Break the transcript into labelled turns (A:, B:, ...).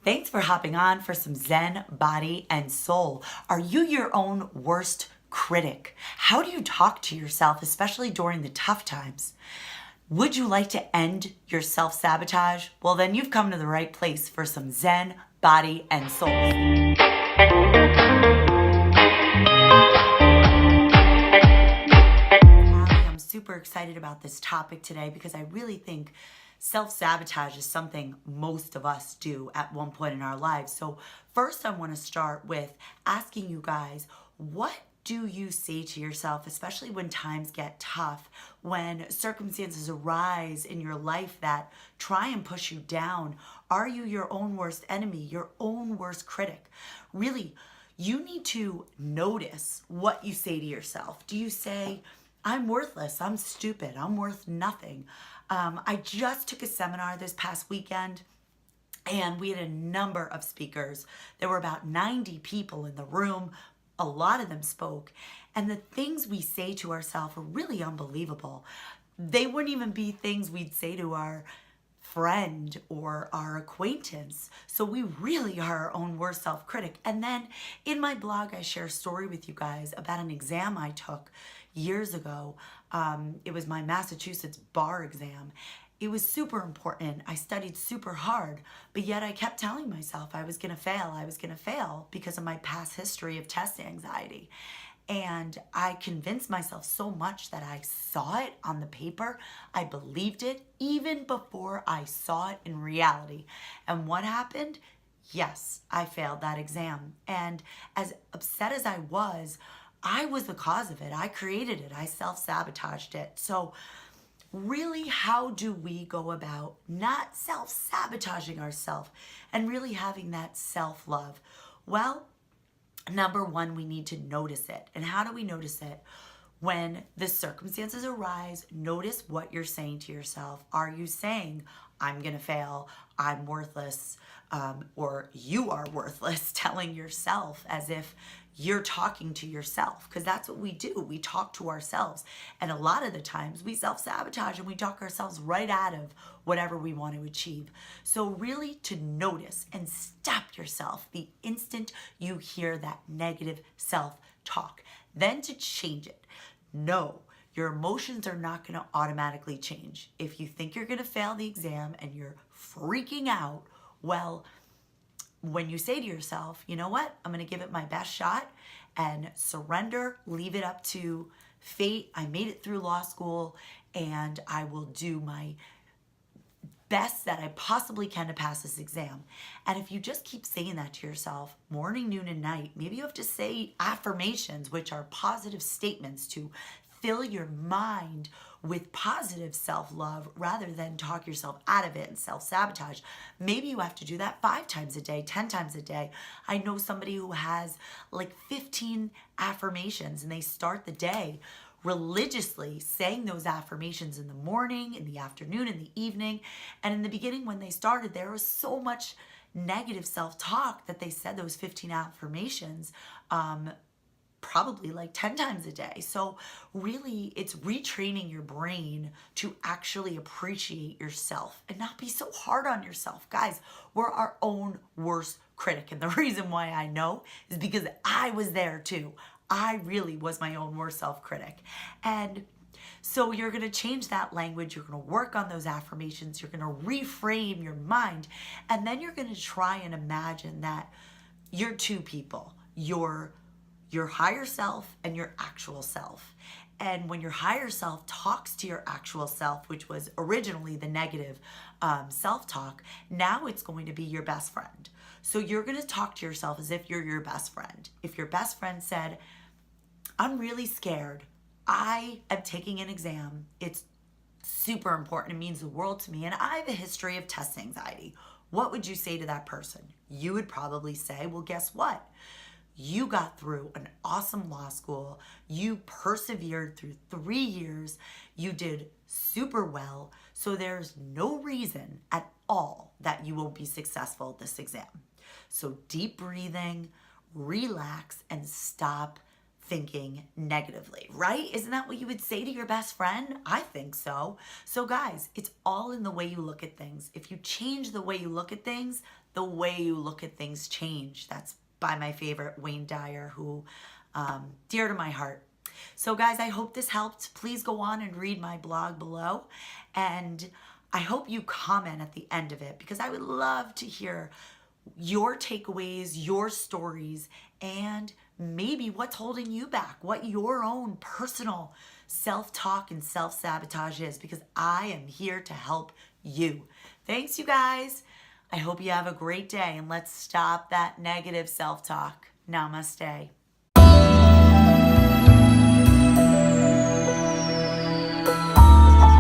A: Thanks for hopping on for some Zen, body, and soul. Are you your own worst critic? How do you talk to yourself, especially during the tough times? Would you like to end your self-sabotage? Well, then you've come to the right place for some Zen, body, and soul. I'm super excited about this topic today because I really think self-sabotage is something most of us do at one point in our lives. So first I want to start with asking you guys, what do you say to yourself, especially when times get tough, when circumstances arise in your life that try and push you down? Are you your own worst enemy, your own worst critic? Really, you need to notice what you say to yourself. Do you say, I'm worthless, I'm stupid, I'm worth nothing? I just took a seminar this past weekend and we had a number of speakers. There were about 90 people in the room. A lot of them spoke. And the things we say to ourselves are really unbelievable. They wouldn't even be things we'd say to our friend or our acquaintance. So we really are our own worst self-critic. And then in my blog, I share a story with you guys about an exam I took years ago. It was my Massachusetts bar exam. It was super important. I studied super hard, but yet I kept telling myself I was going to fail. I was going to fail because of my past history of test anxiety. And I convinced myself so much that I saw it on the paper. I believed it even before I saw it in reality. And what happened? Yes, I failed that exam. And as upset as I was the cause of it. I created it. I self-sabotaged it. So really, how do we go about not self-sabotaging ourselves and really having that self-love? Well, number one, we need to notice it. And how do we notice it? When the circumstances arise, notice what you're saying to yourself. Are you saying, I'm going to fail, I'm worthless, or you are worthless, telling yourself as if you're talking to yourself? Because that's what we do. We talk to ourselves. And a lot of the times we self-sabotage and we talk ourselves right out of whatever we want to achieve. So really to notice and stop yourself the instant you hear that negative self-talk. Then to change it. No, your emotions are not going to automatically change. If you think you're going to fail the exam and you're freaking out, well, when you say to yourself, you know what, I'm going to give it my best shot and surrender, leave it up to fate. I made it through law school and I will do my best that I possibly can to pass this exam. And if you just keep saying that to yourself morning, noon, and night, maybe you have to say affirmations, which are positive statements to fill your mind with positive self-love rather than talk yourself out of it and self-sabotage. Maybe you have to do that 5 times a day, 10 times a day. I know somebody who has like 15 affirmations and they start the day religiously saying those affirmations in the morning, in the afternoon, in the evening. And in the beginning, when they started, there was so much negative self-talk that they said those 15 affirmations probably like 10 times a day. So really, it's retraining your brain to actually appreciate yourself and not be so hard on yourself. Guys, we're our own worst critic. And the reason why I know is because I was there too. I really was my own worst self-critic. And so you're going to change that language. You're going to work on those affirmations. You're going to reframe your mind. And then you're going to try and imagine that you're two people. Your higher self and your actual self. And when your higher self talks to your actual self, which was originally the negative self-talk, now it's going to be your best friend. So you're going to talk to yourself as if you're your best friend. If your best friend said, I'm really scared. I am taking an exam. It's super important. It means the world to me. And I have a history of test anxiety. What would you say to that person? You would probably say, well, guess what? You got through an awesome law school. You persevered through 3 years. You did super well. So there's no reason at all that you won't be successful at this exam. So deep breathing, relax, and stop thinking negatively, right? Isn't that what you would say to your best friend? I think so. So guys, it's all in the way you look at things. If you change the way you look at things, the way you look at things change. That's by my favorite Wayne Dyer, who dear to my heart. So guys, I hope this helped. Please go on and read my blog below. And I hope you comment at the end of it, because I would love to hear your takeaways, your stories, and maybe what's holding you back, what your own personal self-talk and self-sabotage is, because I am here to help you. Thanks, you guys. I hope you have a great day, and let's stop that negative self-talk. Namaste.